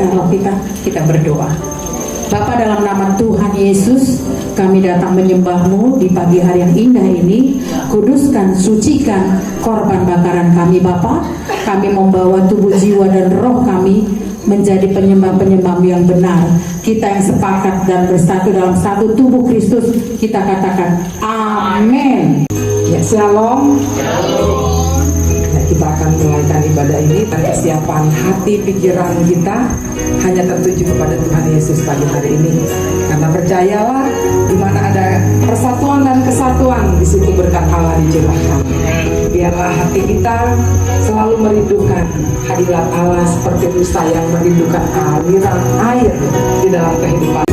roh kita berdoa. Bapa, dalam nama Tuhan Yesus, kami datang menyembah-Mu di pagi hari yang indah ini. Kuduskan, sucikan korban bakaran kami Bapa. Kami membawa tubuh, jiwa, dan roh kami menjadi penyembah-penyembah yang benar. Kita yang sepakat dan bersatu dalam satu tubuh Kristus, kita katakan amin. Ya, shalom. Kita akan mulaikan ibadah ini dan kesiapan hati pikiran kita hanya tertuju kepada Tuhan Yesus pagi hari ini. Karena percayalah, di mana ada persatuan dan kesatuan, di situ berkat Allah dicurahkan. Biarlah hati kita selalu merindukan hadirat Allah seperti dusta yang merindukan aliran air di dalam kehidupan.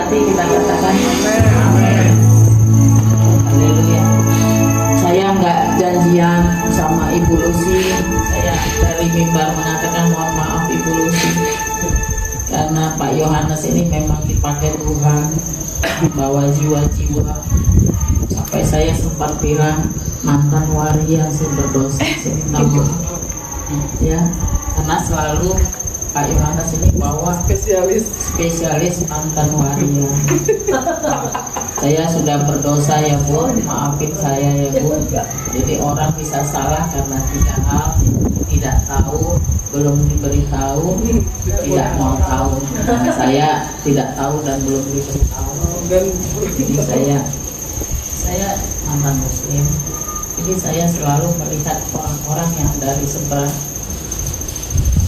Kita katakan amin. Haleluya. Saya nggak janjian sama Ibu Lucy. Saya dari mimbar mengatakan mohon maaf Ibu Lucy, karena Pak Yohanes ini memang dipakai Tuhan bawa jiwa-jiwa. Sampai saya sempat bilang mantan waria saya berdosa, saya minta maaf. Ya, karena selalu Pak Yohanes ini bawa spesialis mantan waria. Saya sudah berdosa ya Bu, maafin saya ya Bu. Jadi orang bisa salah karena tidak tahu, belum diberitahu, tidak mau tahu. Nah, saya tidak tahu dan belum diberitahu. Jadi saya mantan Muslim. Jadi saya selalu melihat orang-orang yang dari seberang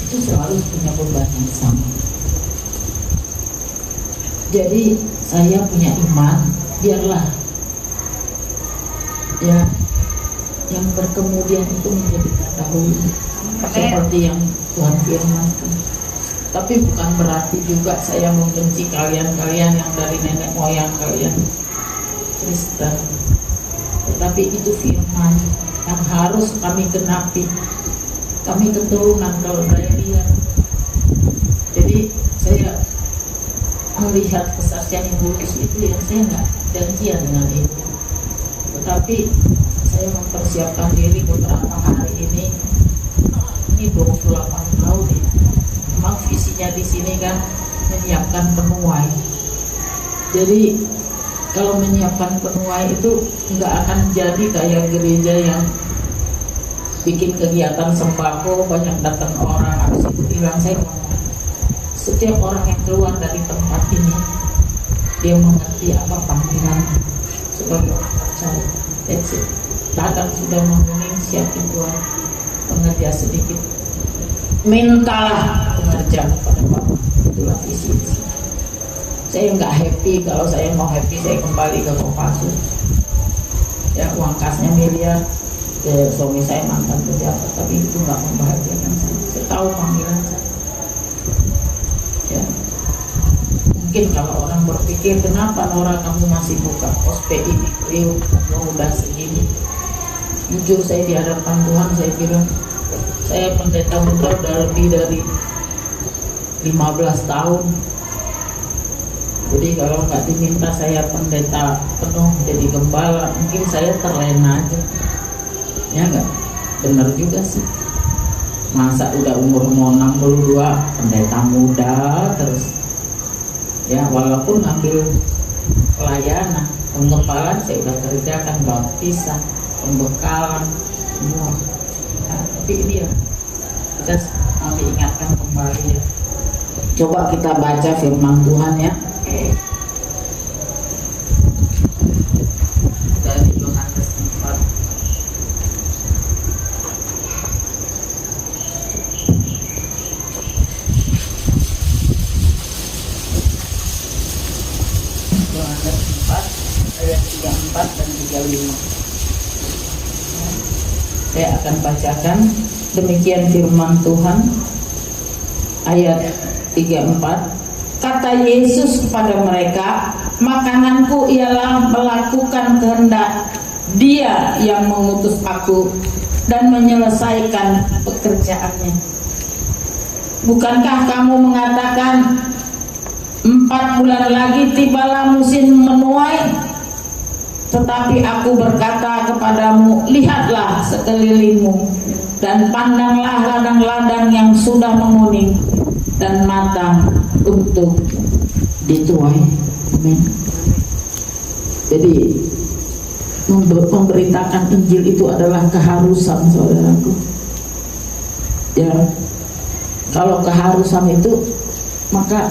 itu selalu punya beban yang sama. Jadi saya punya iman, biarlah ya yang berkemudian itu menjadi terdahulu, seperti yang Tuhan firmankan. Tapi bukan berarti juga saya membenci kalian-kalian yang dari nenek moyang kalian Kristen. Tetapi itu firman yang harus kami genapi. Kami keturunan Kaldea. Jadi saya melihat kesaksian Ibu Lucy itu yang saya nggak janjian dengan itu. Tetapi saya mempersiapkan diri beberapa hari ini 28 tahun ya. Memang visinya di sini kan menyiapkan penuai. Jadi kalau menyiapkan penuai itu nggak akan jadi kayak gereja yang bikin kegiatan sembako, banyak datang orang, habis itu bilang. Saya ngomong, setiap orang yang keluar dari tempat ini, dia mengerti apa panggilan sebagai orang percaya. That's it. Datang sudah menguning, siapin Tuhan, pengerja sedikit, mintalah pengerjaan pada Bapak. Itulah visi. Saya nggak happy. Kalau saya mau happy, saya kembali ke Kopassus. Ya, uang kasnya miliar. Suami saya mantan pejabat, tapi itu nggak membahagiakan saya. Saya tahu panggilan saya. Ya. Mungkin kalau orang berpikir, kenapa Nora kamu masih buka ospek ini, Priuk, kamu udah segini. Jujur saya di hadapan Tuhan, saya bilang, saya pendeta muda udah lebih dari 15 tahun. Jadi kalau nggak diminta saya pendeta penuh jadi gembala, mungkin saya terlena aja. Ya enggak, benar juga sih. Masa udah umur mau 62 pendeta muda terus. Ya walaupun ambil pelayanan, penggembalaan saya udah kerjakan, baptisan, pembekalan semua. Nah, tapi ini ya kita mau diingatkan kembali ya. Coba kita baca firman Tuhan ya. Dari Yohanes 4. Yohanes 4 ayat 34 dan 35. Saya akan bacakan. Demikian firman Tuhan ayat 34. Kata Yesus kepada mereka, makananku ialah melakukan kehendak Dia yang mengutus aku dan menyelesaikan pekerjaannya. Bukankah kamu mengatakan 4 bulan lagi tibalah musim menuai? Tetapi aku berkata kepadamu, lihatlah sekelilingmu dan pandanglah ladang-ladang yang sudah menguning dan matang untuk dituai. Amin. Jadi memberitakan Injil itu adalah keharusan, saudaraku. Ya, kalau keharusan itu maka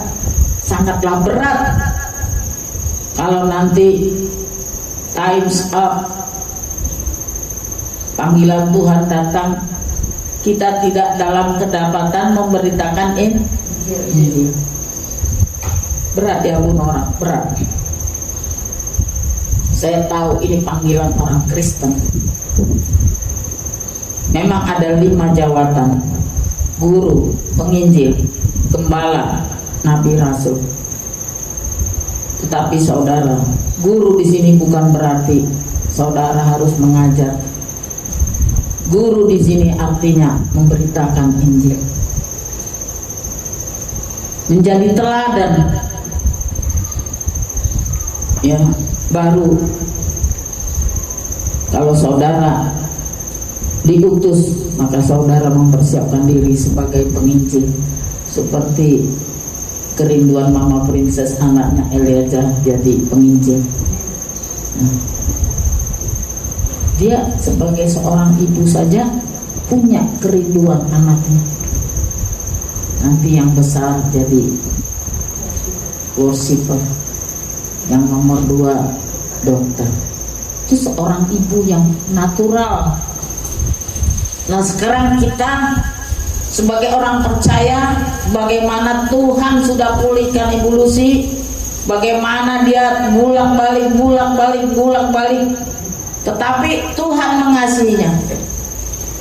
sangatlah berat. Kalau nanti times up, panggilan Tuhan datang, kita tidak dalam kedapatan memberitakan Injil. Berat ya Bu Nora, berat. Saya tahu ini panggilan orang Kristen. Memang ada 5 jawatan: guru, penginjil, gembala, nabi, rasul. Tetapi saudara, guru di sini bukan berarti saudara harus mengajar. Guru di sini artinya memberitakan Injil, menjadi teladan. Ya, baru kalau saudara diutus, maka saudara mempersiapkan diri sebagai penginjil, seperti kerinduan Mama Princess anaknya Eliaja jadi penginjil. Dia sebagai seorang ibu saja punya kerinduan anaknya. Nanti yang besar jadi worshiper, yang nomor 2 dokter. Itu seorang ibu yang natural. Nah, sekarang kita sebagai orang percaya, bagaimana Tuhan sudah pulihkan Ibu Lucy, bagaimana dia bolak-balik, tetapi Tuhan mengasihinya.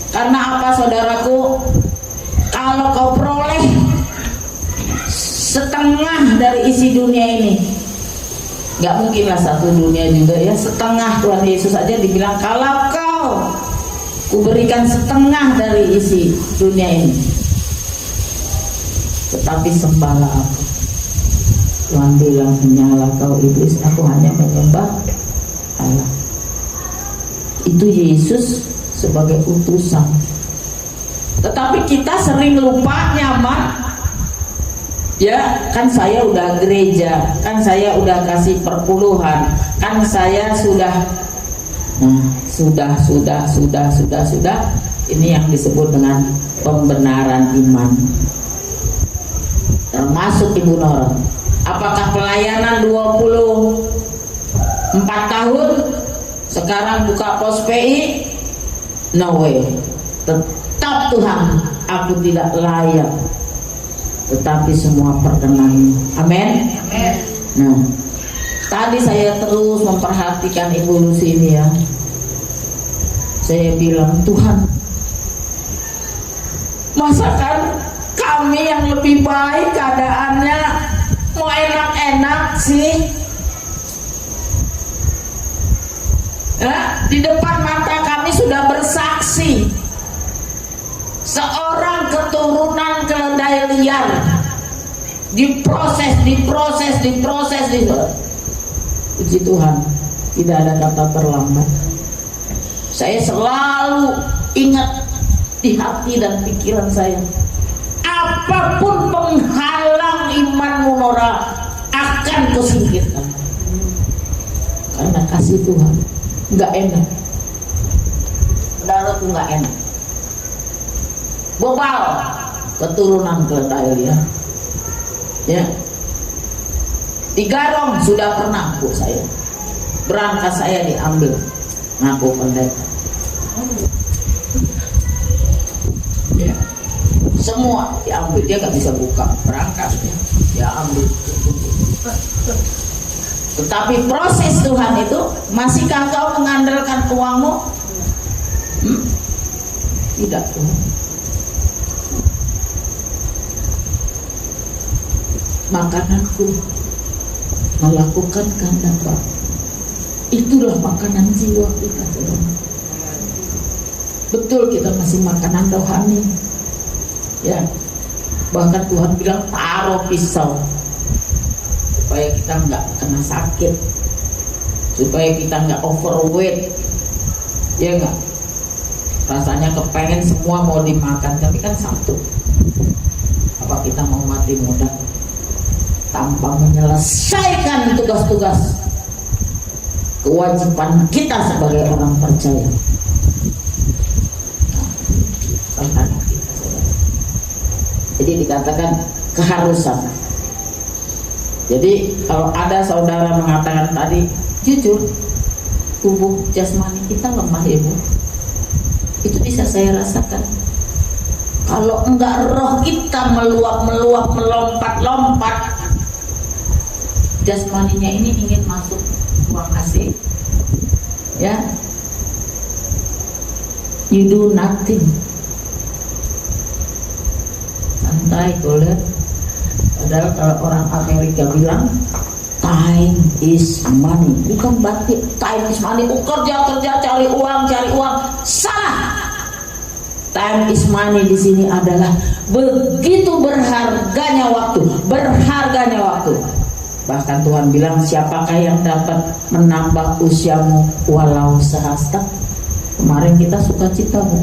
Karena apa, saudaraku? Kalau kau peroleh setengah dari isi dunia ini, nggak mungkinlah satu dunia juga ya, setengah. Tuhan Yesus aja dibilang, kalau kau kuberikan setengah dari isi dunia ini, tetapi sembahlah aku. Tuhan bilang, menyalah kau iblis, aku hanya menyembah Allah. Itu Yesus sebagai utusan. Tetapi kita sering lupa nyaman. Ya, kan saya udah gereja, kan saya udah kasih perpuluhan, kan saya sudah. Nah, sudah. Ini yang disebut dengan pembenaran iman. Termasuk Ibu Nora. Apakah pelayanan 24 tahun sekarang buka pos PI? No way. Tetap Tuhan, aku tidak layak, tetapi semua perkenan. Amin. Nah, tadi saya terus memperhatikan Ibu Lucy ini ya. Saya bilang, Tuhan, masakan kami yang lebih baik keadaannya mau enak-enak sih? Ya, di depan mata kami sudah bersaksi seorang keturunan keledai liar diproses. Puji Tuhan, tidak ada kata terlambat. Saya selalu ingat di hati dan pikiran saya, apapun penghalang imanmu Nora akan kusingkirkan. Karena kasih Tuhan nggak enak, saudaraku, nggak enak. Bobal keturunan keledai liar. Ya, di Garong sudah pernah Bu saya, berangkas saya diambil ngaku pendeta. Ya, semua diambil, dia nggak bisa buka berangkas, dia ambil. Tetapi proses Tuhan itu, masihkah kau mengandalkan uangmu? Tidak, Tuhan. Makananku melakukan kehendak Bapa. Itulah makanan jiwa kita, Tuhan. Betul, kita masih makanan rohani. Ya, bahkan Tuhan bilang taruh pisau supaya kita nggak kena sakit, supaya kita nggak overweight, ya nggak? Rasanya kepengen semua mau dimakan, tapi kan satu, apa kita mau mati muda tanpa menyelesaikan tugas-tugas kewajiban kita sebagai orang percaya? Tantangan kita, saudara. Jadi dikatakan keharusan. Jadi kalau ada saudara mengatakan tadi, jujur, tubuh jasmani kita lemah, Ibu. Itu bisa saya rasakan. Kalau enggak roh kita meluap, melompat, jasmaninya ini ingin masuk ruang AC, ya, you do nothing, santai, boleh. Padahal kalau orang Amerika bilang time is money, bukan berarti time is money, kerja, cari uang, salah. Time is money di sini adalah begitu berharganya waktu. Bahkan Tuhan bilang, siapakah yang dapat menambah usiamu walau sehasta? Kemarin kita sukacita, Bu,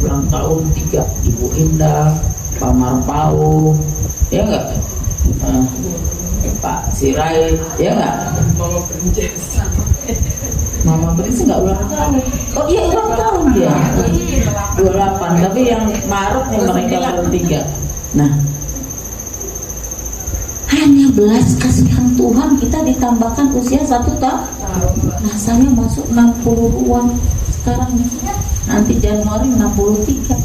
ulang tahun 3 Ibu Indah, Pak Marpau, ya enggak? Pak Sirai, ya enggak? Mama Princess enggak ulang tahun. Oh iya, ulang tahun dia 28, tapi yang Maret nih mereka bertiga. Nah, hanya belas kasihan Tuhan kita ditambahkan usia 1 tahun. Nah, saya masuk 60-an sekarang nih. Nanti Januari 63.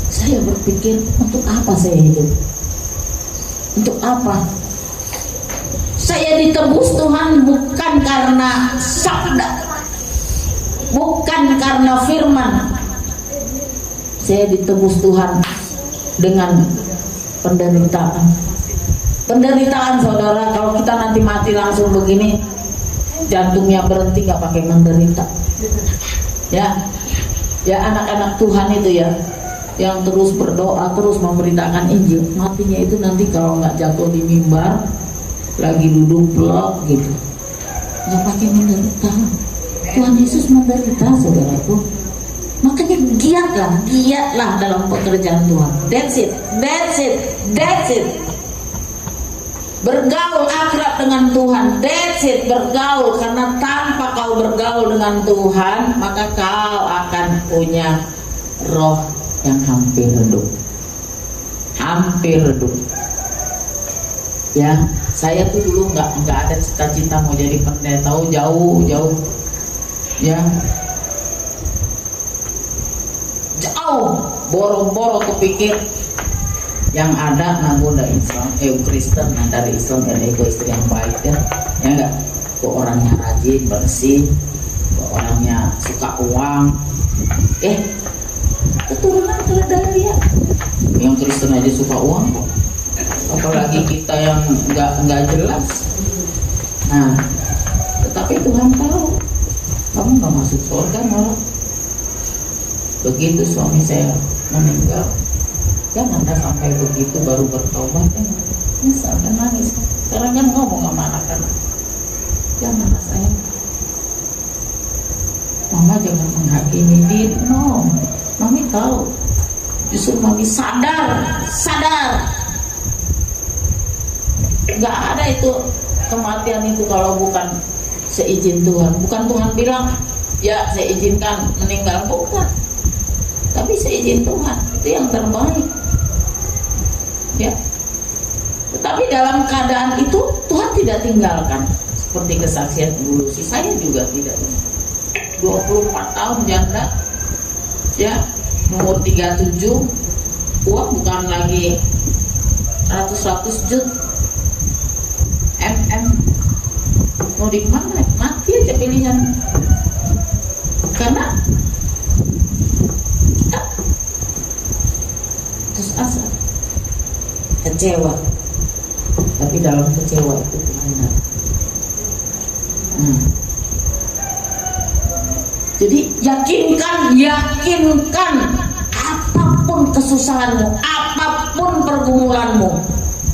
Saya berpikir, untuk apa saya hidup? Untuk apa? Saya ditebus Tuhan bukan karena sabda, bukan karena firman. Saya ditebus Tuhan dengan penderitaan. Penderitaan, saudara. Kalau kita nanti mati langsung begini, jantungnya berhenti, nggak pakai menderita. Ya, anak-anak Tuhan itu ya, yang terus berdoa, terus memberitakan Injil, matinya itu nanti kalau nggak jatuh di mimbar, lagi duduk blok gitu, nggak pakai menderita. Tuhan Yesus menderita, saudaraku. Makanya giatlah dalam pekerjaan Tuhan. That's it. Bergaul akrab dengan Tuhan. That's it, bergaul. Karena tanpa kau bergaul dengan Tuhan, maka kau akan punya roh yang hampir redup. Ya, saya tuh dulu nggak ada cita-cita mau jadi pendeta, tahu jauh, ya, jauh, boro-boro kepikir yang ada namun dari Islam, Kristen, nah dari Islam dan istri yang baik ya enggak, kok orangnya rajin, bersih, kok orangnya suka uang, keturunan keledai ya, yang Kristen aja suka uang kok. Apalagi kita yang nggak jelas. Nah, tetapi Tuhan tahu kamu nggak masuk surga malah. Begitu suami saya meninggal, jangan sampai begitu baru bertobat, nyesal dan nangis. Sekarang kan ngomong sama anak-anak, jangan sayang, mama jangan menghakimi diri. No, mami tahu, justru mami sadar. Nggak ada itu kematian itu kalau bukan seizin Tuhan. Bukan Tuhan bilang, ya saya izinkan meninggal, bukan. Tapi seizin Tuhan, itu yang terbaik. Ya. Tetapi dalam keadaan itu Tuhan tidak tinggalkan. Seperti kesaksian dulu sih, saya juga tidak. 24 tahun janda, ya, nomor 37, uang bukan lagi ratus juta. mau di mana, mati aja pilihan. Karena kecewa, tapi dalam kecewa itu Tuhan ada. Jadi yakinkan apapun kesusahanmu, apapun pergumulanmu,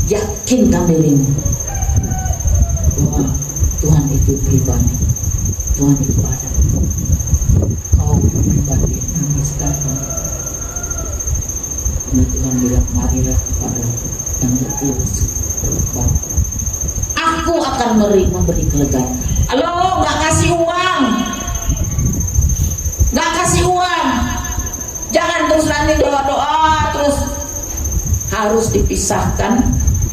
yakinkan dirimu bahwa Tuhan itu pribadi, Tuhan itu ada. Kau pribadi nangis datang, karena Tuhan bilang marilah kepada yang letih berbat, aku akan memberi kelegaan. Halo, nggak kasih uang, nggak kasih uang, jangan terus nanti doa terus. Harus dipisahkan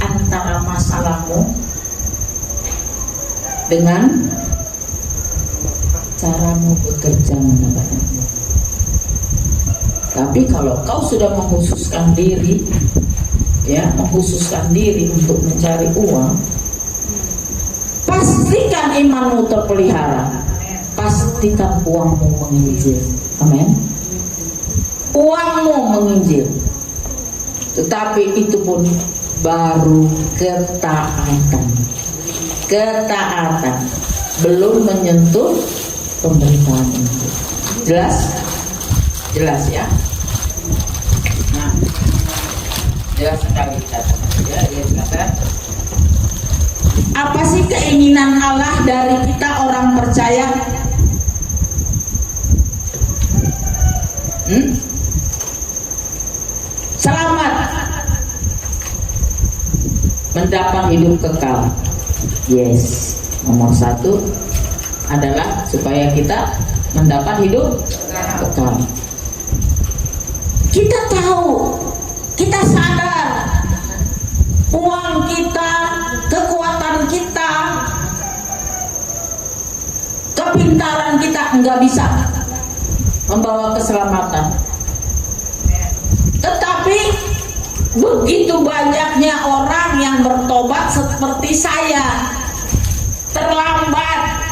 antara masalahmu dengan caramu bekerja mendapatkan uang. Tapi kalau kau sudah mengkhususkan diri, mengkhususkan diri untuk mencari uang, pastikan imanmu terpelihara, pastikan uangmu menginjil. Amin. Uangmu menginjil. Tetapi itu pun baru ketaatan, belum menyentuh pemberitaan itu. Jelas ya. Nah, jelas sekali ya, silakan. Apa sih keinginan Allah dari kita orang percaya? Selamat, mendapat hidup kekal. Yes, nomor satu adalah supaya kita mendapat hidup kekal. Kita tahu, kita sadar, uang kita, kekuatan kita, kepintaran kita nggak bisa membawa keselamatan. Tetapi begitu banyaknya orang yang bertobat seperti saya, terlambat,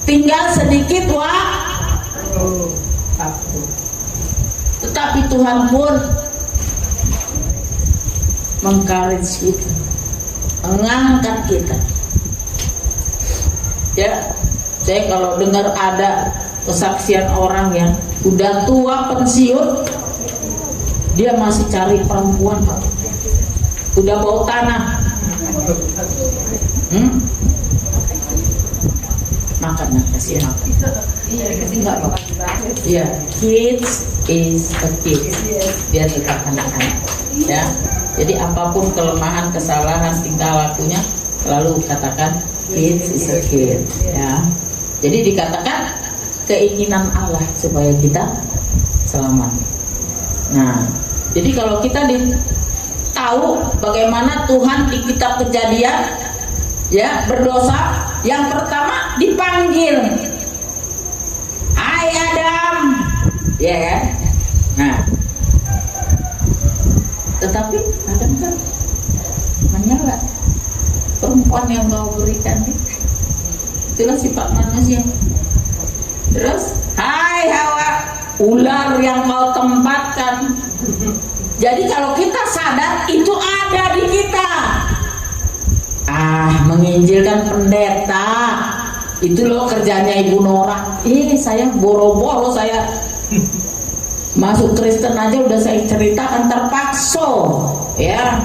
tinggal sedikit waktu. Tetapi Tuhan pun meng-encourage kita, mengangkat kita. Ya, saya kalau dengar ada kesaksian orang yang udah tua pensiun, dia masih cari perempuan, udah bau tanah, makan, kasih makan. Iya, kids is a kids, dia tetap anak-anak. Ya, jadi apapun kelemahan, kesalahan, tingkah lakunya, selalu katakan kids is a kid. Ya, jadi dikatakan keinginan Allah supaya kita selamat. Nah, jadi kalau kita tahu bagaimana Tuhan di kitab Kejadian berdosa, yang pertama dipanggil, hai Adam, ya kan? Nah, tetapi Adam kan menyala, perempuan yang kau berikan itulah sifat manusia. Terus, hai Hawa, ular yang kau tempatkan. Jadi kalau kita sadar itu ada di kita. Menginjilkan pendeta itu loh kerjanya Ibu Nora. Saya boro-boro saya masuk Kristen aja udah saya ceritakan terpaksa, ya,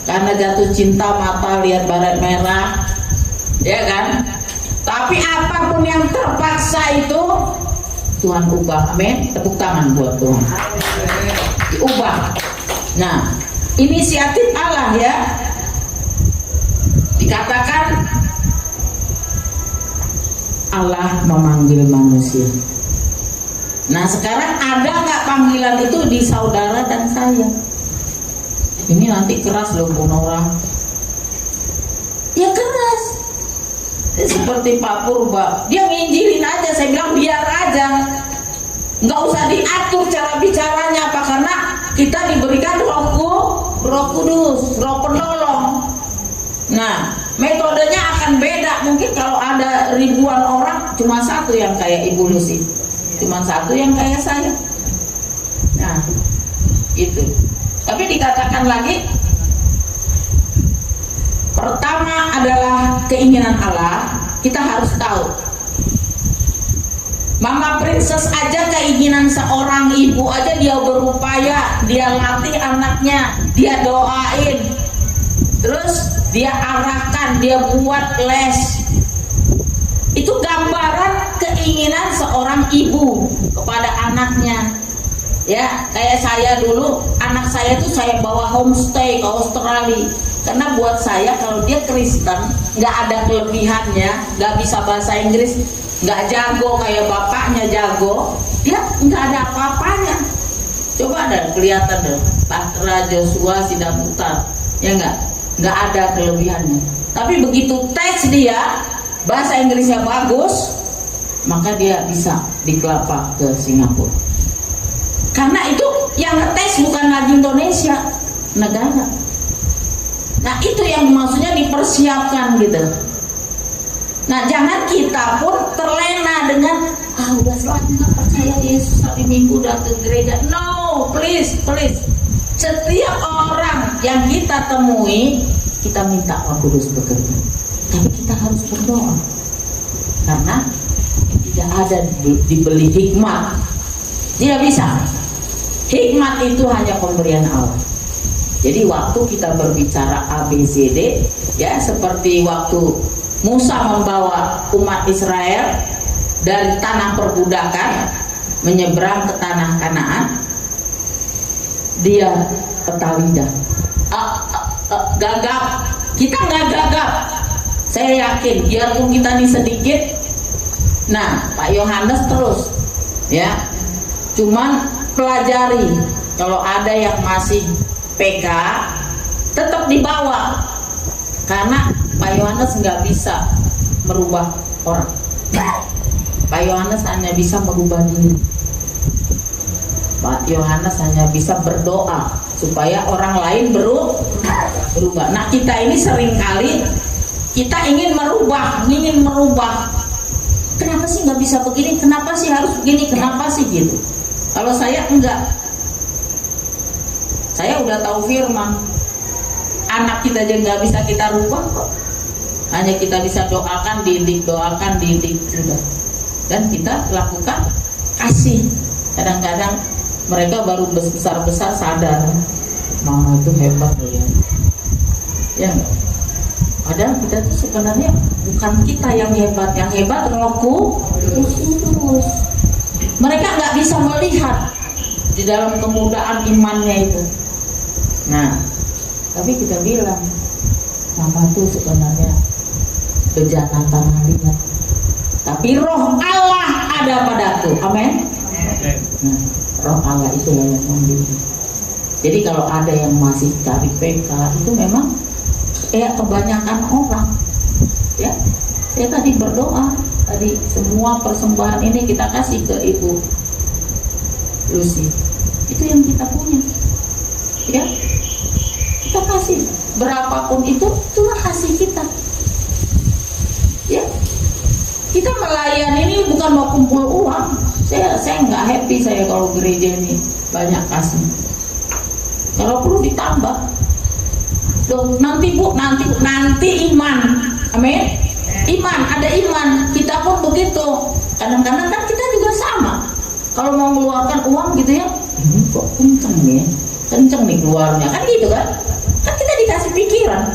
karena jatuh cinta mata lihat baret merah, ya kan. Tapi apapun yang terpaksa itu Tuhan ubah. Amin. Tepuk tangan buat Tuhan. Diubah. Nah, inisiatif Allah ya. Dikatakan Allah memanggil manusia. Nah, sekarang ada nggak panggilan itu di saudara dan saya? Ini nanti keras loh Bu Nora. Ya keras. Seperti Pak Purba, dia nginjilin aja, saya bilang biar aja, nggak usah diatur cara bicaranya, apa karena kita diberikan Roh Kudus, Roh Penolong. Nah, metodenya akan beda. Mungkin kalau ada ribuan orang, cuma satu yang kayak Ibu Lucy, cuma satu yang kayak saya. Nah, itu. Tapi dikatakan lagi Pertama adalah keinginan Allah. Kita harus tahu, Mama Princess aja keinginan seorang ibu aja dia berupaya, dia latih anaknya, dia doain, terus dia arahkan, dia buat les. Itu gambaran keinginan seorang ibu kepada anaknya. Ya, kayak saya dulu, anak saya tuh saya bawa homestay ke Australia. Karena buat saya kalau dia Kristen, nggak ada kelebihannya, nggak bisa bahasa Inggris, nggak jago kayak bapaknya jago, dia nggak ada apa-apanya. Coba ada kelihatan deh, Patra Joshua Sidaputar, ya nggak ada kelebihannya. Tapi begitu tes dia, bahasa Inggrisnya bagus, maka dia bisa dikelapak ke Singapura. Karena itu yang ngetes bukan lagi Indonesia, negara. Nah itu yang maksudnya dipersiapkan gitu. Nah jangan kita pun terlena dengan udah selalu nggak percaya Yesus, hari Minggu datang ke gereja. No, please. Setiap orang yang kita temui, kita minta Roh Kudus bekerja. Tapi kita harus berdoa. Karena tidak ada dibeli hikmat. Tidak bisa. Hikmat itu hanya pemberian Allah. Jadi waktu kita berbicara ABCD, ya seperti waktu Musa membawa umat Israel dari tanah perbudakan menyeberang ke tanah Kanaan, dia peta lidah, gagap. Kita nggak gagap. Saya yakin, biarpun kita nih sedikit. Nah, Pak Yohanes terus, ya. Cuman pelajari, kalau ada yang masih PK tetap dibawa, karena Pak Yohanes nggak bisa merubah orang. Pak Yohanes hanya bisa merubah diri. Pak Yohanes hanya bisa berdoa supaya orang lain berubah. Nah kita ini seringkali kita ingin merubah. Kenapa sih nggak bisa begini? Kenapa sih harus begini? Kenapa sih gitu? Kalau saya enggak. Saya udah tahu firman, anak kita aja nggak bisa kita rubah kok. Hanya kita bisa doakan, didik sudah. Dan kita lakukan kasih. Kadang-kadang mereka baru besar-besar sadar, mama itu hebat loh ya. Ya, padahal kita tuh sebenarnya bukan kita yang hebat Roh Kudus. Mereka nggak bisa melihat di dalam kemudahan imannya itu. Nah, tapi kita bilang, mama tuh sebenarnya bejana tanah liat, tapi Roh Allah ada padaku. Amin. Nah, Roh Allah itu yang membimbing. Jadi kalau ada yang masih cari PK, itu memang kebanyakan orang. Ya, saya tadi berdoa, tadi semua persembahan ini kita kasih ke Ibu Lucy. Itu yang kita punya. Ya, kita kasih berapapun itu, Tuhan kasih kita. Ya, kita melayani ini bukan mau kumpul uang. Saya nggak happy saya kalau gereja ini banyak kasih. Kalau perlu ditambah. Loh, nanti iman. Amin. Iman, ada iman. Kita pun begitu. Kadang-kadang kan kita juga sama. Kalau mau mengeluarkan uang gitu ya, ini kok kenceng nih keluarnya, kan gitu kan? Kan kita dikasih pikiran.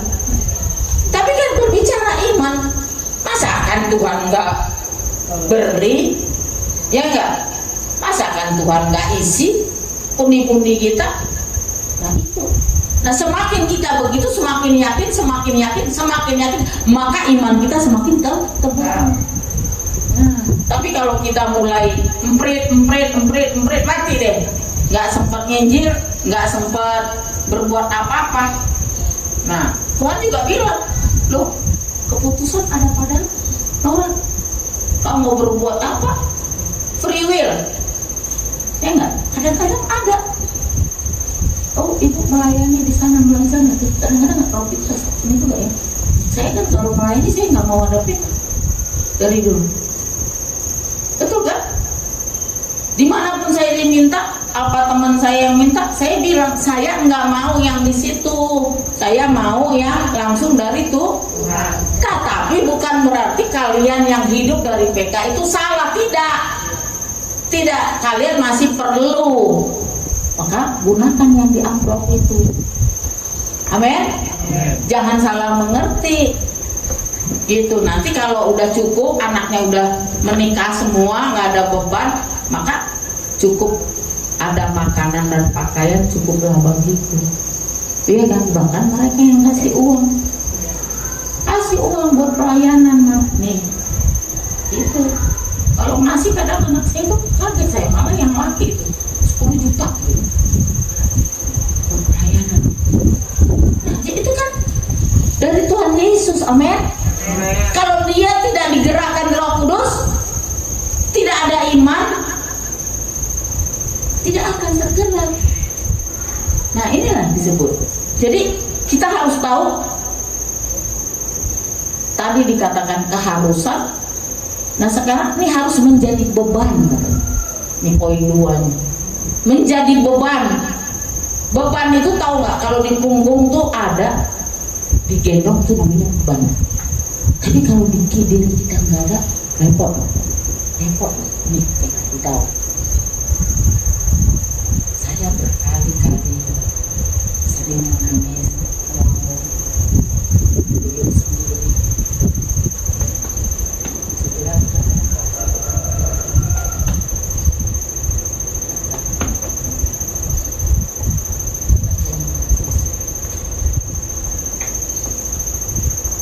Tapi kan berbicara iman, masa kan Tuhan nggak beri? Ya enggak? Masa kan Tuhan nggak isi pundi-pundi kita? Nah itu. Nah semakin kita begitu, semakin yakin, maka iman kita semakin teguh. Nah, tapi kalau kita mulai emprit, mati deh. Nggak sempat nginjil, nggak sempat berbuat apa-apa. Nah, Tuhan juga bilang, loh, keputusan ada pada orang. Kamu mau berbuat apa? Free will. Ya enggak? Kadang-kadang ada. Oh, ibu melayani di sana, kadang-kadang nggak tahu kita ini juga ya. Saya kan kalau melayani saya nggak mau ada fit dari dulu. Betul kan? Dimanapun saya diminta, apa teman saya yang minta, saya bilang saya nggak mau yang di situ, saya mau yang langsung dari Tuhan. Tapi bukan berarti kalian yang hidup dari PK itu salah, tidak, kalian masih perlu, maka gunakan yang di amplop itu. Amin. Jangan salah mengerti gitu. Nanti kalau udah cukup, anaknya udah menikah semua, nggak ada beban, maka cukup ada makanan dan pakaian, cukuplah begitu. Iya kan, bahkan mereka yang kasih uang buat pelayanan nih. Itu kalau ngasih kadang anak saya itu kaget, saya malah yang laki itu 10 juta gitu. Buat pelayanan. Nah, itu kan dari Tuhan Yesus, amin. Kalau dia tidak digerakkan Roh Kudus, tidak ada iman, tidak akan tergerak. Nah, inilah disebut. Jadi kita harus tahu, tadi dikatakan keharusan. Nah, sekarang ini harus menjadi beban. Ini poin 2 nih. Menjadi beban. Beban itu tahu nggak? Kalau di punggung tuh ada, digendong tuh namanya beban. Tapi kalau di diri kita nggak ada, repot. Nih, kita tahu. Saya berkali-kali sering menangis, duduk sendiri.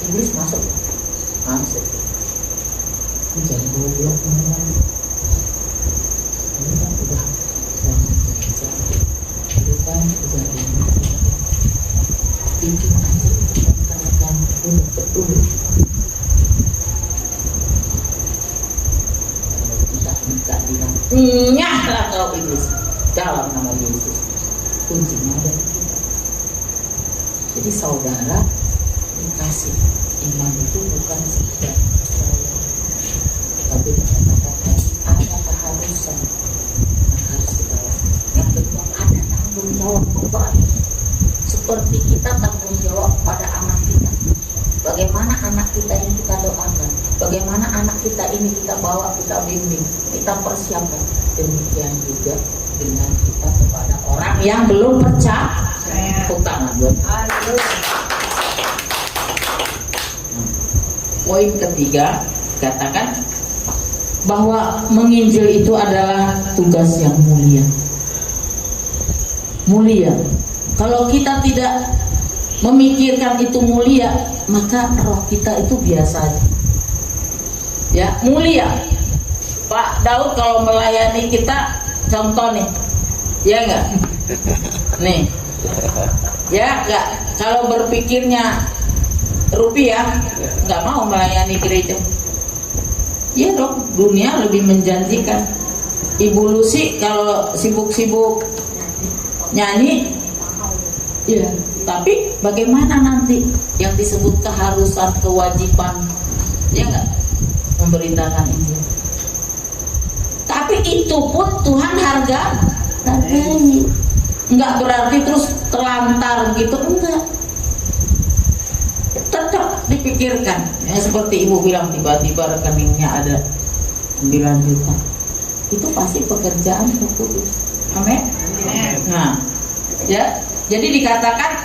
Iblis masuk. Jangan goblok teman-teman. Ini kan udah bikin aja rekan-rekan betul. Kalau kita minta bilang, nyahlah kau iblis, dalam nama Yesus. Kuncinya ada di kita. Jadi saudara dikasih iman itu bukan sekedar tapi kata-kata ada keharusan yang harus kita lakukan. Yang kedua, ada tanggung jawab beban. Seperti kita tanggung jawab pada anak kita. Bagaimana anak kita ini kita doakan, bagaimana anak kita ini kita bawa, kita bimbing, kita persiapkan. Demikian juga dengan kita kepada orang yang belum percaya. Tepuk tangan buat. Poin ketiga, katakan bahwa menginjil itu adalah tugas yang mulia. Mulia. Kalau kita tidak memikirkan itu mulia, maka roh kita itu biasa. Ya, mulia. Pak Daud kalau melayani kita, contoh nih, ya enggak? Nih, ya enggak? Kalau berpikirnya rupiah, nggak mau melayani gereja. Iya dong, dunia lebih menjanjikan. Ibu Lucy kalau sibuk-sibuk nyanyi, ya. Tapi bagaimana nanti yang disebut keharusan, kewajiban, ya nggak, memberitakan Injil. Tapi itu pun Tuhan hargai. Nggak berarti terus terlantar gitu, enggak. Tetap dipikirkan. Ya, seperti ibu bilang, tiba-tiba rekeningnya ada 9 juta. Itu pasti pekerjaan Roh Kudus. Amin. Nah, ya, jadi dikatakan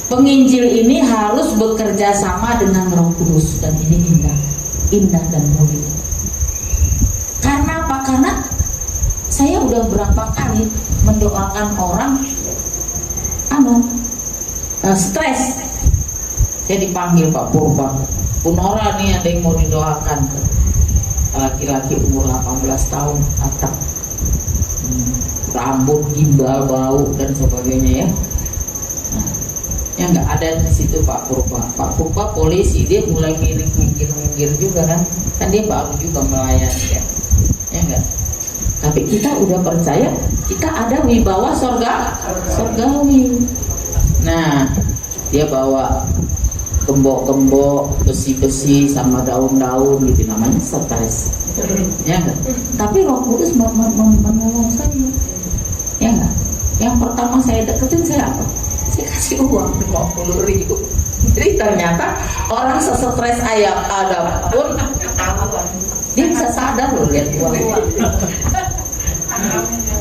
penginjil ini harus bekerja sama dengan Roh Kudus, dan ini indah dan mulia. Karena apa? Karena saya udah berapa kali mendoakan orang stres. Saya dipanggil Pak Purba, Bu Nora nih ada yang mau didoakan, laki-laki umur 18 tahun atap, rambut gimbal, bau dan sebagainya ya. Nah, yang nggak ada di situ Pak Purba. Pak Purba polisi, dia mulai minggir juga kan dia baru juga melayani ya enggak. Tapi kita udah percaya kita ada wibawa surgawi. Nah, dia bawa gembok-gembok, besi-besi sama daun-daun gitu, namanya stres. Ya enggak? Tapi Roh Kudus menolong saya. Ya enggak? Yang pertama saya deketin saya apa? Saya kasih uang 50.000. Jadi ternyata orang sesetres ayam ada pun dia bisa sadar loh lihat uang.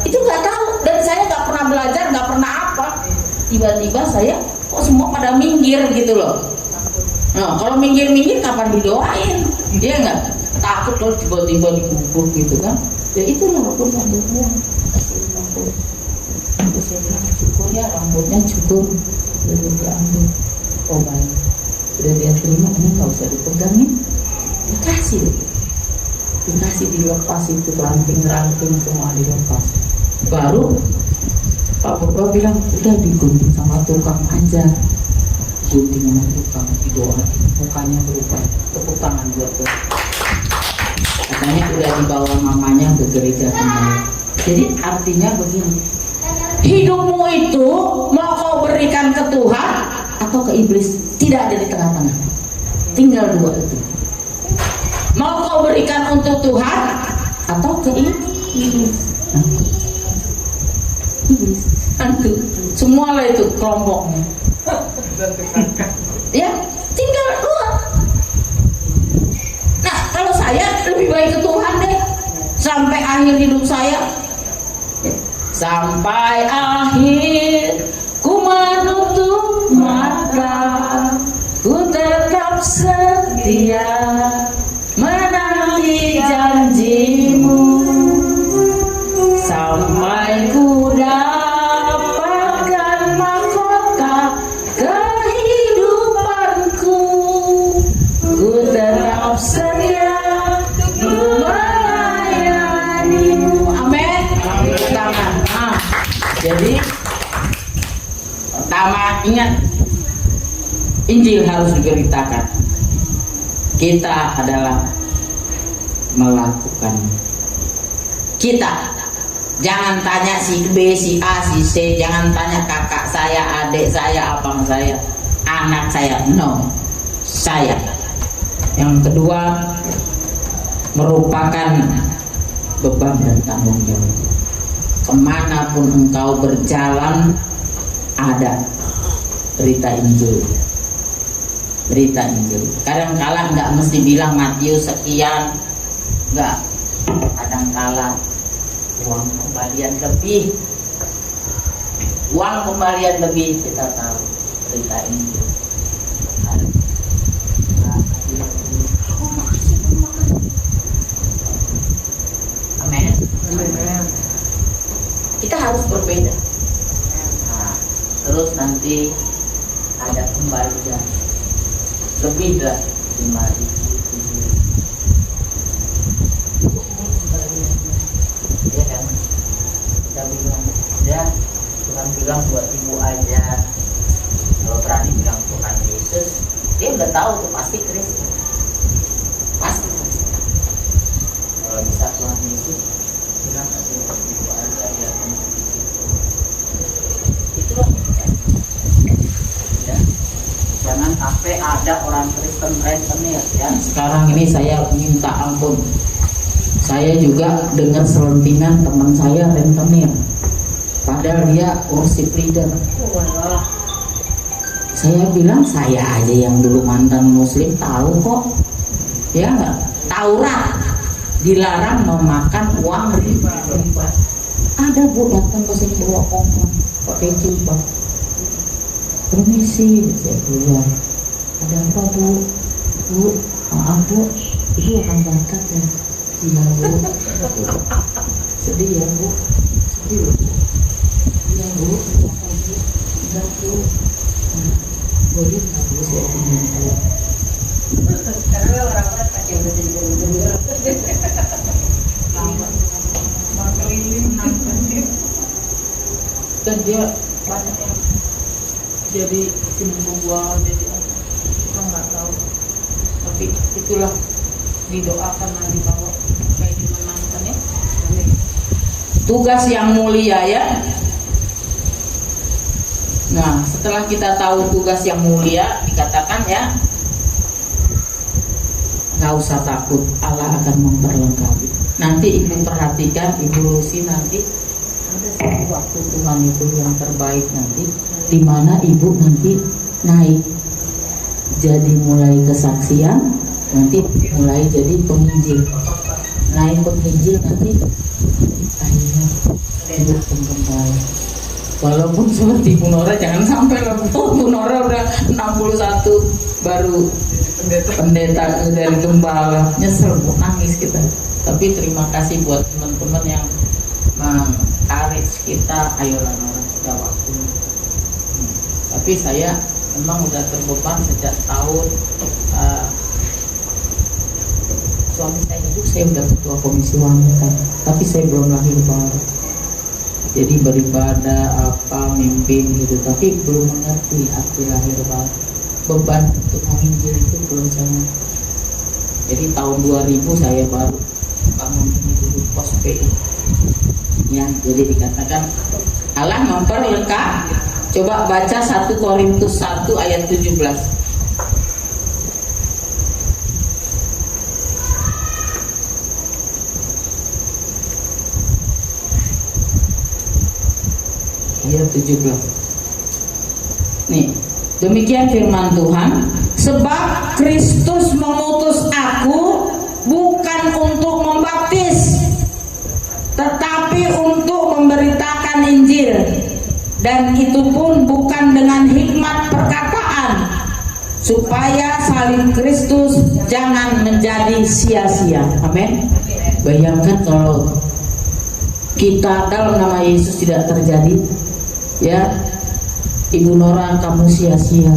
Itu nggak tahu, dan saya nggak pernah belajar, nggak pernah apa. Tiba-tiba saya kok semua pada minggir gitu loh. Nah, kalau minggir-minggir kapan didoain? Dia nggak takut loh tiba-tiba dikubur gitu kan? Ya itulah waktu ambil uang. Terus saya bilang syukur ya, rambutnya cukup, udah diambil. Oh baik, udah dia terima, ini nggak usah dipegangin, dikasih loh. Dikasih, dilepas itu ranting-ranting semua dilepas. Baru Pak Bobo bilang udah digunting sama tukang aja, gunting sama tukang, didoain mukanya berubah. Tepuk tangan buat dia. Katanya udah dibawa mamanya ke gereja kembali. Jadi artinya begini, hidupmu itu mau kau berikan ke Tuhan atau ke iblis, tidak ada di tengah-tengah, tinggal dua itu. Mau kau berikan untuk Tuhan atau ke iblis? Iblis, antu, semualah itu kelompoknya. Ya, tinggal dua. Nah, kalau saya lebih baik ke Tuhan deh, sampai akhir hidup saya. Sampai akhir ku menutup mata, ku tetap setia menanti janjimu, sampai ku dapatkan mahkota kehidupanku, ku tetap setia melayanimu. Amin. Tangan. Jadi pertama ingat, Injil harus diberitakan. Kita adalah melakukan. Kita jangan tanya si B, si A, si C, jangan tanya kakak saya, adik saya, abang saya, anak saya. No, saya. Yang kedua, merupakan beban dan tanggung jawab. Kemanapun engkau berjalan, ada berita Injil. Berita Injil. Kadang-kala nggak mesti bilang Matius sekian, nggak. Kadang-kala uang kembalian lebih, kita tahu berita Injil. Amin. Kita harus berbeda. Nah, terus nanti ada kembalian lebih dari 5.000. Ya kan? Kita bilang, ya Tuhan bilang buat ibu aja. Kalau berani bilang Tuhan Yesus, dia udah tahu tuh pasti Kristus. Pasti. Kalau bisa Tuhan Yesus bilang buat ibu aja, dia akan begitu. Itulah ya. Jangan sampai ada orang Kristen rentenir ya. Sekarang ini saya minta ampun. Saya juga dengar selentingan teman saya rentenir. Padahal dia worship leader. Saya bilang saya aja yang dulu mantan muslim tahu kok. Ya enggak? Taurat dilarang memakan uang riba. Ada bu datang ke sini bawa kompon pakai jilbab. Permisi, saya keluar. Ada apa bu? Bu, maaf bu, itu orang Batak ya. Iya bu. Sedih ya bu. Sedih bu. Iya bu. Apa bu? Enggak bu. Boleh nggak bu saya pinjam bu? Karena orang Batak yang udah jadi dan dia banyak yang jadi simpul buang, jadi kita nggak tahu, tapi itulah didoakan lah, dibawa kayak dimenangkan ya. Tugas yang mulia ya. Nah setelah kita tahu tugas yang mulia, dikatakan ya nggak usah takut, Allah akan memperlengkapi. Nanti ibu perhatikan, ibu Lucy, nanti ada satu waktu Tuhan itu yang terbaik nanti, di mana ibu nanti naik jadi mulai kesaksian, nanti mulai jadi penginjil, naik penginjil, nanti akhirnya ibu penggembala. Walaupun seperti Bu Nora, jangan sampai lah, Bu Nora udah 61 baru pendeta dari gembala, nyesel, nangis kita. Tapi terima kasih buat teman-teman yang mengencourage kita, ayolah Nora, sudah waktunya. Tapi saya memang udah terbeban sejak tahun suami saya hidup, saya udah ketua komisi wanita, tapi saya belum lahir baru. Jadi beribadah apa mimpin gitu, tapi belum mengerti arti lahir baru. Beban untuk menginjil itu belum saya. Jadi tahun 2000 saya baru bangun ini dulu pos PI. Ya, jadi dikatakan Allah memperlengkapi. Coba baca 1 Korintus 1 ayat 17. Ayat 17. Nih, demikian firman Tuhan, sebab Kristus mengutus aku bukan untuk membaptis, tetapi untuk memberitakan Injil, dan itu pun bukan dengan hikmat perkataan, supaya salib Kristus jangan menjadi sia-sia. Amin. Bayangkan kalau kita dalam nama Yesus tidak terjadi, ya Ibu Nora, kamu sia-sia.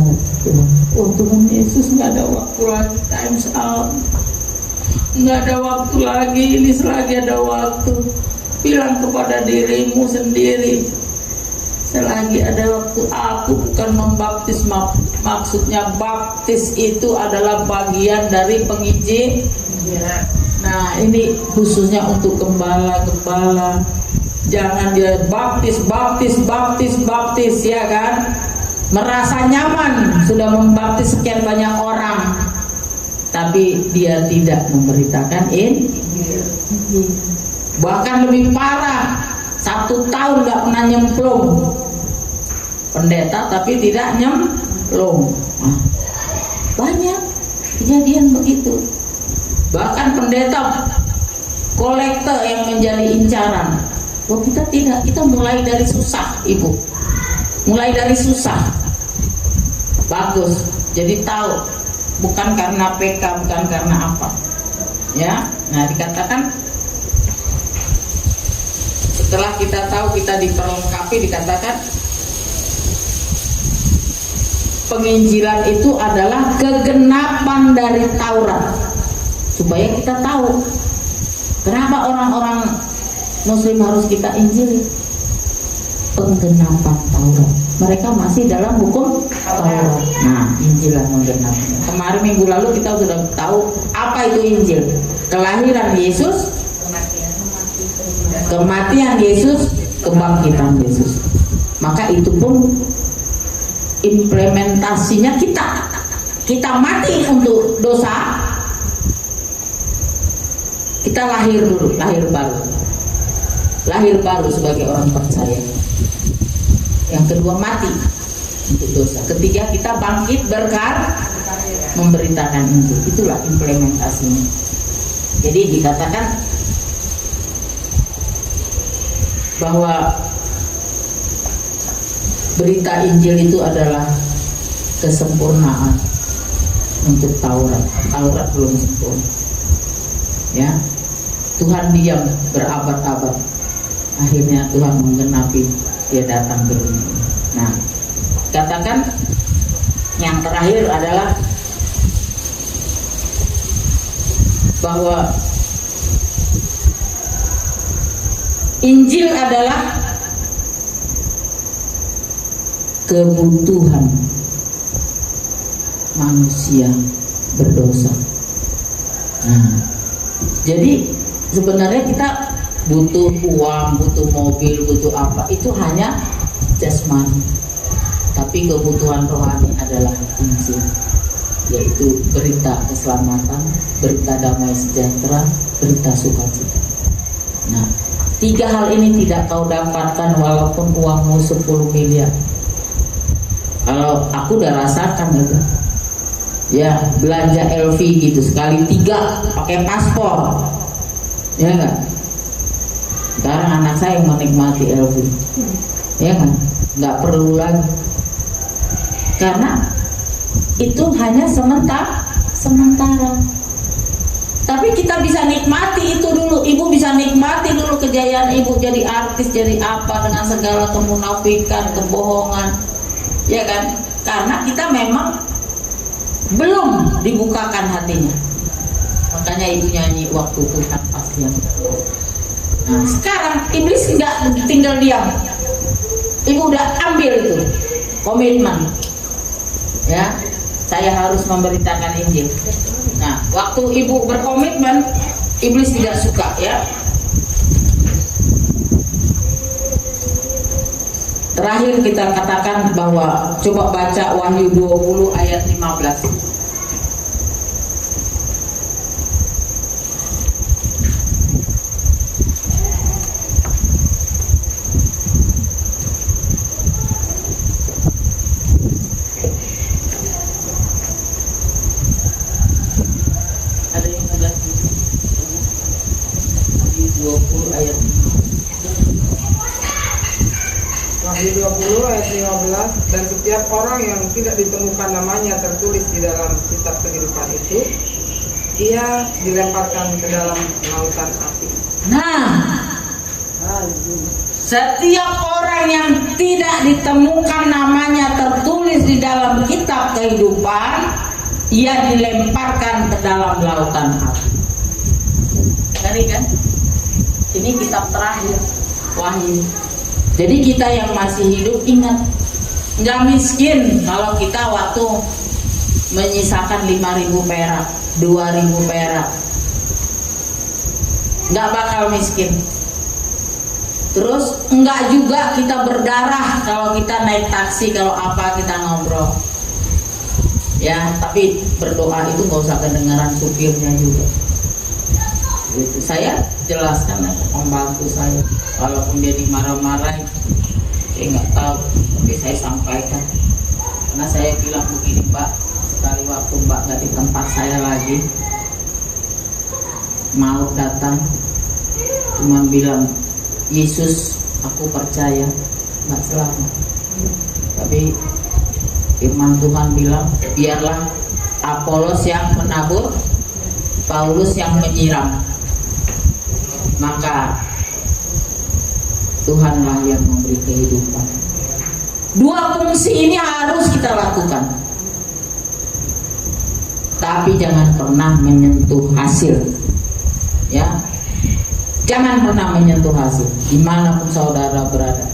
Oh Tuhan Yesus, nggak ada waktu lagi, times out, nggak ada waktu lagi, ini selagi ada waktu, bilang kepada dirimu sendiri, selagi ada waktu aku bukan membaptis. Maksudnya baptis itu adalah bagian dari penginjil. Nah ini khususnya untuk gembala-gembala, jangan dia baptis ya kan, merasa nyaman sudah membaptis sekian banyak orang, tapi dia tidak memberitakan Injil. Bahkan lebih parah, 1 tahun gak pernah nyemplung, pendeta tapi tidak nyemplung. Nah, banyak kejadian begitu. Bahkan pendeta kolektor yang menjadi incaran. Oh, kita tidak, kita mulai dari susah, Ibu, mulai dari susah. Bagus, jadi tahu, bukan karena PK, bukan karena apa, ya. Nah dikatakan setelah kita tahu kita diperlengkapi, dikatakan penginjilan itu adalah kegenapan dari Taurat, supaya kita tahu kenapa orang-orang Muslim harus kita injili. Penggenapan Taurat, mereka masih dalam hukum Taurat. Nah, Injil lah menggenapinya. Kemarin minggu lalu kita sudah tahu apa itu Injil. Kelahiran Yesus, kematian Yesus, kebangkitan Yesus. Maka itu pun implementasinya kita mati untuk dosa, kita lahir dulu, lahir baru sebagai orang percaya. Yang kedua mati untuk dosa. Ketiga kita bangkit berkat memberitakan Injil. Itulah implementasinya. Jadi dikatakan bahwa berita Injil itu adalah kesempurnaan untuk Taurat. Taurat belum sempurna. Ya, Tuhan diam berabad-abad. Akhirnya Tuhan menggenapi, dia datang ke dunia. Nah, katakan yang terakhir adalah bahwa Injil adalah kebutuhan manusia berdosa. Nah, jadi sebenarnya kita butuh uang, butuh mobil, butuh apa, itu hanya jasmani. Tapi kebutuhan rohani adalah Injil. yaitu berita keselamatan, berita damai sejahtera, berita sukacita. Nah, 3 hal ini tidak kau dapatkan walaupun uangmu 10 miliar. Kalau aku udah rasakan itu, ya belanja LV gitu sekali 3 pakai paspor, ya nggak? Sekarang anak saya yang menikmati LV, ya kan? Nggak perlu lagi, karena itu hanya sementara. Tapi kita bisa nikmati itu dulu. Ibu bisa nikmati dulu kejayaan ibu jadi artis, jadi apa, dengan segala kemunafikan, kebohongan, ya kan? Karena kita memang belum dibukakan hatinya. Makanya ibu nyanyi waktu Tuhan pasti yang. Nah, sekarang iblis nggak tinggal diam. Ibu udah ambil itu komitmen, ya, saya harus memberitakan Injil. Nah, waktu ibu berkomitmen, iblis tidak suka, ya. Terakhir kita katakan bahwa coba baca Wahyu 20 ayat 15. Ada yang 15. Wahyu 20 ayat 15. Wahyu 20 ayat 15, dan setiap orang yang tidak ditemukan namanya tertulis di dalam kitab kehidupan itu, ia dilemparkan ke dalam lautan api. Nah, setiap orang yang tidak ditemukan namanya tertulis di dalam kitab kehidupan, ia dilemparkan ke dalam lautan api. Ngeri kan? Ini kitab terakhir, Wahyu. Jadi kita yang masih hidup ingat, nggak miskin kalau kita waktu menyisakan 5.000 perak, 2.000 perak, nggak bakal miskin. Terus nggak juga kita berdarah kalau kita naik taksi, kalau apa kita ngobrol, ya. Tapi berdoa itu nggak usah kedengaran supirnya juga. Gitu. Saya jelaskan pembantu saya, walaupun dia dimarah-marah, saya nggak tahu, tapi saya sampaikan. Karena saya bilang begini, Mbak, sekali waktu Mbak nggak di tempat saya lagi, maut datang, cuma bilang, Yesus, aku percaya, nggak selamat. Tapi firman Tuhan bilang, biarlah Apolos yang menabur, Paulus yang menyiram, maka Tuhanlah yang memberi kehidupan. 2 fungsi ini harus kita lakukan. Tapi jangan pernah menyentuh hasil, ya. Jangan pernah menyentuh hasil dimanapun saudara berada.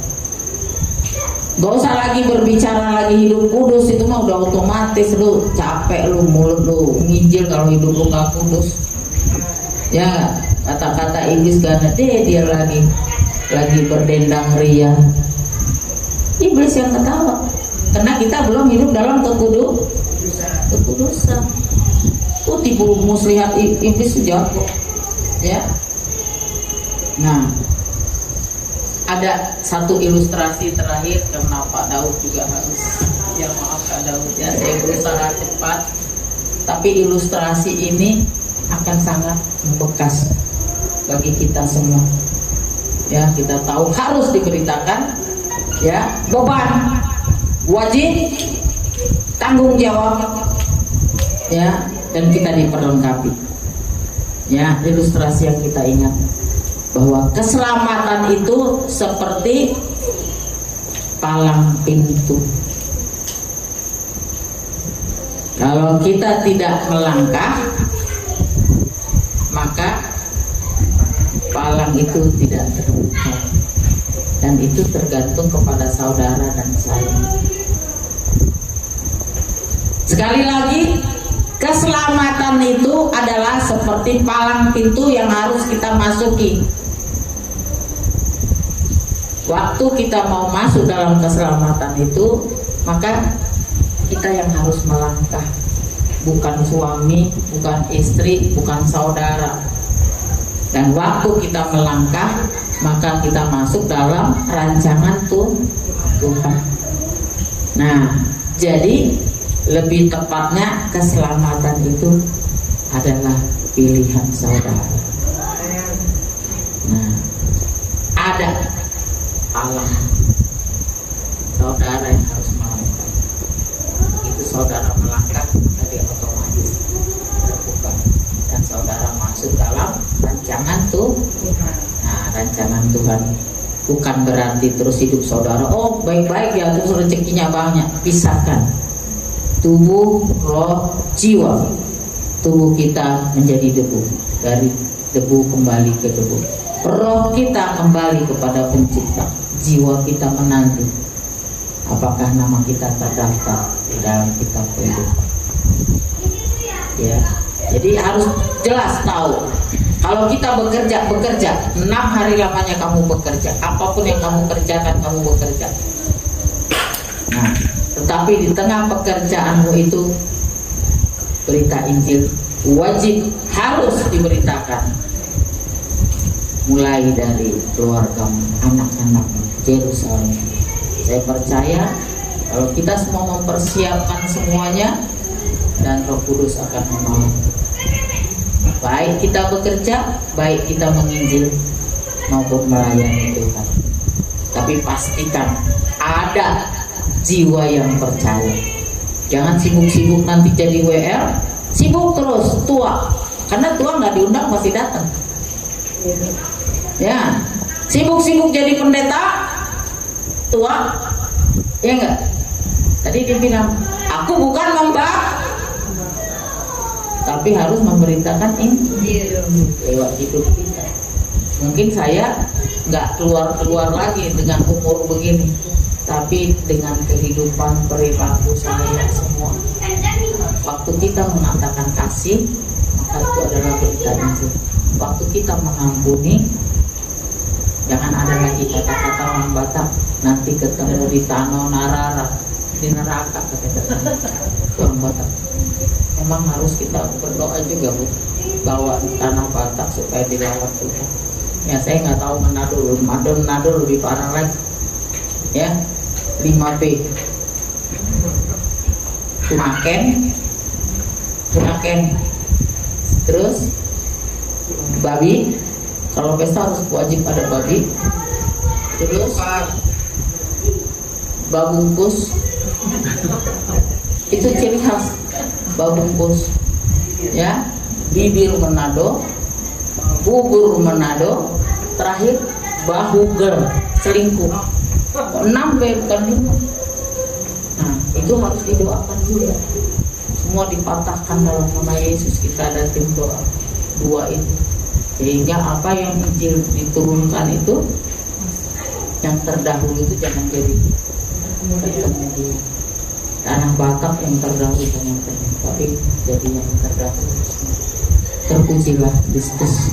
Gak usah lagi berbicara lagi hidup kudus, itu mah udah otomatis. Lu capek, lu mulut lu nginjil kalau hidup lu gak kudus, ya. Kata-kata iblis karena dia lagi berdendang ria. Iblis yang ketawa karena kita belum hidup dalam kekudusan. Tipu muslihat iblis jatuh, ya. Nah, ada satu ilustrasi terakhir karena Pak Daud juga harus, ya maaf Pak Daud, ya, saya berusaha cepat, tapi ilustrasi ini akan sangat membekas bagi kita semua, ya. Kita tahu harus diberitakan, ya, beban, wajib, tanggung jawab, ya, dan kita diperlengkapi, ya. Ilustrasi yang kita ingat bahwa keselamatan itu seperti palang pintu. Kalau kita tidak melangkah, maka palang itu tidak terbuka, dan itu tergantung kepada saudara dan saya. Sekali lagi, keselamatan itu adalah seperti palang pintu yang harus kita masuki. Waktu kita mau masuk dalam keselamatan itu, maka kita yang harus melangkah bukan suami, bukan istri, bukan saudara. Dan waktu kita melangkah, maka kita masuk dalam rancangan Tuhan. Nah, jadi lebih tepatnya keselamatan itu adalah pilihan saudara. Nah, ada Allah saudara yang harus melangkah. Itu saudara melangkah, tadi otomatis terbuka dan saudara masuk dalam rancangan Tuhan. Nah, rancangan Tuhan bukan berarti terus hidup saudara oh baik-baik ya terus rezekinya banyak. Pisahkan tubuh, roh, jiwa. Tubuh kita menjadi debu, dari debu kembali ke debu. Roh kita kembali kepada pencipta. Jiwa kita menanti apakah nama kita terdaftar di dalam kitab kehidupan. Ya, jadi harus jelas tahu. Kalau kita bekerja 6 hari lamanya kamu bekerja, apapun yang kamu kerjakan kamu bekerja. Nah, tetapi di tengah pekerjaanmu itu berita Injil wajib harus diberitakan, mulai dari keluargamu, anak-anakmu, Yerusalem. Saya percaya kalau kita semua mempersiapkan semuanya, dan Roh Kudus akan menolong. Baik kita bekerja, baik kita menginjil maupun melayani Tuhan. Tapi pastikan ada jiwa yang percaya. Jangan sibuk-sibuk nanti jadi WR, sibuk terus tua, karena tua nggak diundang masih datang. Ya, sibuk-sibuk jadi pendeta, tua, ya enggak? Tadi dia bilang, aku bukan membah, tapi harus memberitakan Injil lewat hidup kita. Mungkin saya nggak keluar lagi dengan umur begini, tapi dengan kehidupan perilaku saya semua. Waktu kita mengatakan kasih, maka itu adalah berita Injil. Waktu kita mengampuni, jangan ada lagi kata-kata orang Batak, nanti ketemu di Tano Narara, di neraka kata-kata orang Batak. Memang harus kita berdoa juga, Bu, bawa di tanah Batak supaya dilawat Tuhan. Ya, saya nggak tahu Manado lebih parah lagi. Ya, 5P. Kunaken. Terus babi. Kalau pesta harus wajib ada babi. Terus babungkus. Itu ciri khas babungkus. Ya, bibir Manado, bubur Manado, terakhir bahuger, selingkuh. 6 bukan 5. Nah, itu harus didoakan juga. Semua dipatahkan dalam nama Yesus. Kita ada tim doa 2 itu. Sehingga apa yang Injil diturunkan itu, yang terdahulu itu jangan jadi kemudian. Tanah Batak yang terdahulu jangan jadi, tapi jadi yang terdahulu. Terpujilah Kristus.